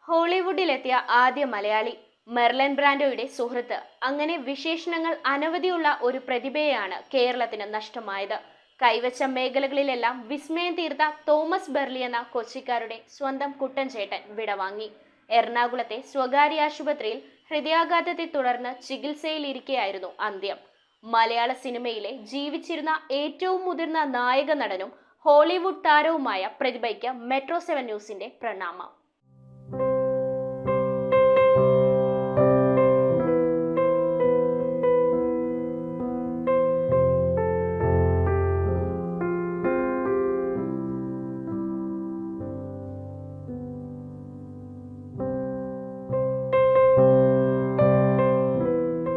ഹോളിവുഡിലെത്തിയ ആദ്യ മലയാളി മെർലിൻ ബ്രാൻഡോയുടെ സുഹൃത്ത്. അങ്ങനെ വിശേഷണങ്ങൾ അനവധിയുള്ള ഒരു പ്രതിഭയെയാണ് കേരളത്തിന് നഷ്ടമായത്. കൈവച്ച മേഖലകളിലെല്ലാം വിസ്മയം തീർത്ത തോമസ് ബെർലി എന്ന കൊച്ചിക്കാരുടെ സ്വന്തം കുട്ടൻ ചേട്ടൻ വിടവാങ്ങി. എറണാകുളത്തെ സ്വകാര്യ ആശുപത്രിയിൽ ഹൃദയാഘാതത്തെ തുടർന്ന് ചികിത്സയിലിരിക്കെയായിരുന്നു അന്ത്യം. മലയാള സിനിമയിലെ ജീവിച്ചിരുന്ന ഏറ്റവും മുതിർന്ന നായക നടനും ഹോളിവുഡ് താരവുമായ പ്രതിഭയ്ക്ക് മെട്രോ 7 ന്യൂസിന്റെ പ്രണാമം.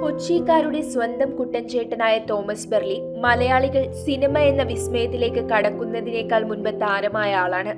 കൊച്ചിക്കാരുടെ സ്വന്തം കുട്ടൻചേട്ടനായ തോമസ് ബെർലി മലയാളികൾ സിനിമ എന്ന വിസ്മയത്തിലേക്ക് കടക്കുന്നതിനേക്കാൾ മുൻപ് താരമായ ആളാണ്.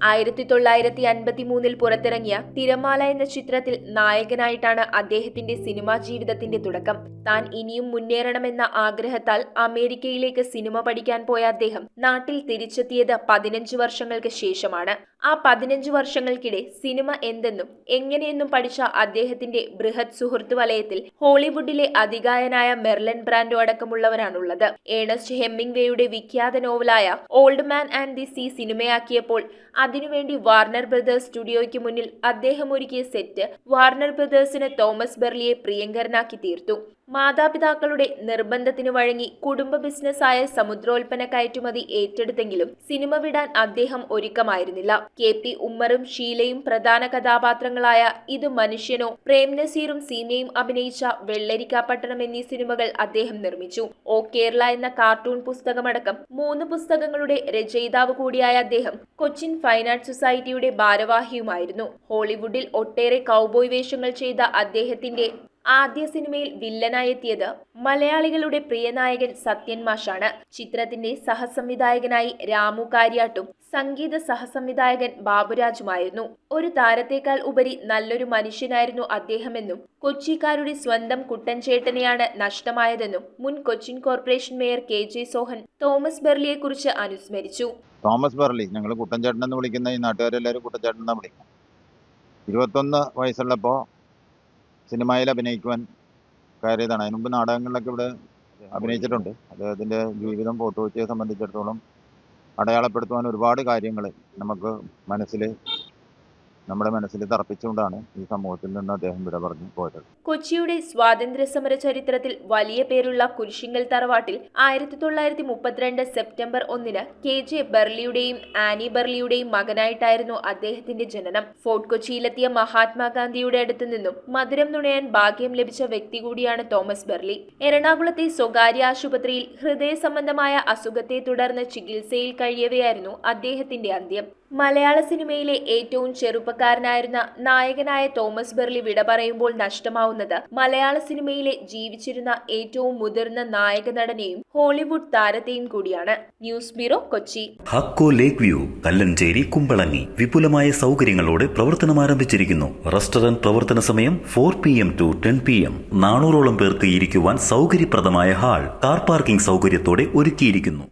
1953 പുറത്തിറങ്ങിയ തിരമാല എന്ന ചിത്രത്തിൽ നായകനായിട്ടാണ് അദ്ദേഹത്തിന്റെ സിനിമാ ജീവിതത്തിന്റെ തുടക്കം. താൻ ഇനിയും മുന്നേറണമെന്ന ആഗ്രഹത്താൽ അമേരിക്കയിലേക്ക് സിനിമ പഠിക്കാൻ പോയ അദ്ദേഹം നാട്ടിൽ തിരിച്ചെത്തിയത് 15 വർഷങ്ങൾക്ക് ശേഷമാണ്. ആ 15 വർഷങ്ങൾക്കിടെ സിനിമ എന്തെന്നും എങ്ങനെയെന്നും പഠിച്ച അദ്ദേഹത്തിന്റെ ബൃഹത് സുഹൃത്ത് വലയത്തിൽ ഹോളിവുഡിലെ അതികായനായ മെർലിൻ ബ്രാൻഡോ അടക്കമുള്ളവരാണുള്ളത്. ഏണസ്റ്റ് ഹെമിംഗ്വേയുടെ വിഖ്യാത നോവലായ old man and the sea സിനിമയാക്കിയപ്പോൾ അതിനുവേണ്ടി വാർണർ ബ്രദേഴ്സ് സ്റ്റുഡിയോയ്ക്ക് മുന്നിൽ അദ്ദേഹം ഒരുക്കിയ സെറ്റ് വാർണർ ബ്രദേഴ്സിന് തോമസ് ബെർലിയെ പ്രിയങ്കരനാക്കി തീർത്തു. മാതാപിതാക്കളുടെ നിർബന്ധത്തിന് വഴങ്ങി കുടുംബ ബിസിനസ്സായ സമുദ്രോൽപ്പന്ന കയറ്റുമതി ഏറ്റെടുത്തെങ്കിലും സിനിമ വിടാൻ അദ്ദേഹം ഒരുക്കമായിരുന്നില്ല. KP ഉമ്മറും ഷീലയും പ്രധാന കഥാപാത്രങ്ങളായ ഇത് മനുഷ്യനോ, പ്രേം നസീറും സീനയും അഭിനയിച്ച വെള്ളരിക്കാപട്ടണം എന്നീ സിനിമകൾ അദ്ദേഹം നിർമ്മിച്ചു. ഓ കേരള എന്ന കാർട്ടൂൺ പുസ്തകമടക്കം 3 പുസ്തകങ്ങളുടെ രചയിതാവ് കൂടിയായ അദ്ദേഹം കൊച്ചിൻ ഫൈൻ ആർട്സ് സൊസൈറ്റിയുടെ ഭാരവാഹിയുമായിരുന്നു. ഹോളിവുഡിൽ ഒട്ടേറെ കൗബോയ് വേഷങ്ങൾ ചെയ്ത അദ്ദേഹത്തിന്റെ ആദ്യ സിനിമയിൽ വില്ലനായി എത്തിയത് മലയാളികളുടെ പ്രിയ നായകൻ സത്യൻ മാഷാണ്. ചിത്രത്തിന്റെ സഹസംവിധായകനായി രാമു കാര്യാട്ടും സംഗീത സഹസംവിധായകൻ ബാബുരാജുമായിരുന്നു. ഒരു താരത്തേക്കാൾ ഉപരി നല്ലൊരു മനുഷ്യനായിരുന്നു അദ്ദേഹമെന്നും കൊച്ചിക്കാരുടെ സ്വന്തം കുട്ടൻചേട്ടനെയാണ് നഷ്ടമായതെന്നും മുൻ Cochin corporation mayor KJ Sohan Thomas ബെർലിയെ കുറിച്ച് അനുസ്മരിച്ചു. തോമസ് ബെർലി, ഞങ്ങൾ കുട്ടൻചേട്ടൻ എന്ന് വിളിക്കുന്ന ഈ നാട്ടുകാരെല്ലാവരും കുട്ടൻചേട്ടൻ എന്നാണ് വിളിക്കുന്നത്. 21 വയസ്സുള്ളപ്പോൾ സിനിമയിൽ അഭിനയിക്കുവാൻ കയറിയതാണ്. അതിന് മുമ്പ് നാടകങ്ങളിലൊക്കെ ഇവിടെ അഭിനയിച്ചിട്ടുണ്ട്. അദ്ദേഹത്തിൻ്റെ ജീവിതം ഫോട്ടോയെ സംബന്ധിച്ചിടത്തോളം അടയാളപ്പെടുത്തുവാൻ ഒരുപാട് കാര്യങ്ങൾ നമ്മുടെ മനസ്സിൽ തറപ്പിച്ചുകൊണ്ടാണ് ഈ സമൂഹത്തിൽ നിന്ന് അദ്ദേഹം വിട പറഞ്ഞു പോയത്. കൊച്ചിയുടെ സ്വാതന്ത്ര്യ സമര ചരിത്രത്തിൽ വലിയ പേരുള്ള കുരിശിങ്കൽ തറവാട്ടിൽ 1932 സെപ്റ്റംബർ 1 KJ ബെർലിയുടെയും ആനി ബെർലിയുടെയും മകനായിട്ടായിരുന്നു അദ്ദേഹത്തിന്റെ ജനനം. ഫോർട്ട് കൊച്ചിയിലെത്തിയ മഹാത്മാഗാന്ധിയുടെ അടുത്തു നിന്നും മധുരം നുണയാൻ ഭാഗ്യം ലഭിച്ച വ്യക്തി കൂടിയാണ് തോമസ് ബെർലി. എറണാകുളത്തെ സ്വകാര്യ ആശുപത്രിയിൽ ഹൃദയ സംബന്ധമായ അസുഖത്തെ തുടർന്ന് ചികിത്സയിൽ കഴിയവെയായിരുന്നു അദ്ദേഹത്തിന്റെ അന്ത്യം. മലയാള സിനിമയിലെ ഏറ്റവും ചെറുപ്പക്കാരനായിരുന്ന നായകനായ തോമസ് ബെർലി വിട പറയുമ്പോൾ നഷ്ടമാവുന്നത് മലയാള സിനിമയിലെ ജീവിച്ചിരുന്ന ഏറ്റവും മുതിർന്ന നായക നടനെയും ഹോളിവുഡ് താരത്തെയും കൂടിയാണ്. News bureau, Kochi. ഹക്കോ ലേക്ക് വ്യൂ, കല്ലഞ്ചേരി, കുമ്പളങ്ങി വിപുലമായ സൗകര്യങ്ങളോടെ പ്രവർത്തനം ആരംഭിച്ചിരിക്കുന്നു. റെസ്റ്റോറന്റ് പ്രവർത്തന സമയം 4 PM to 10 PM. 400ഓളം പേർക്ക് ഇരിക്കുവാൻ സൗകര്യപ്രദമായ ഹാൾ, കാർ പാർക്കിംഗ് സൗകര്യത്തോടെ ഒരുക്കിയിരിക്കുന്നു.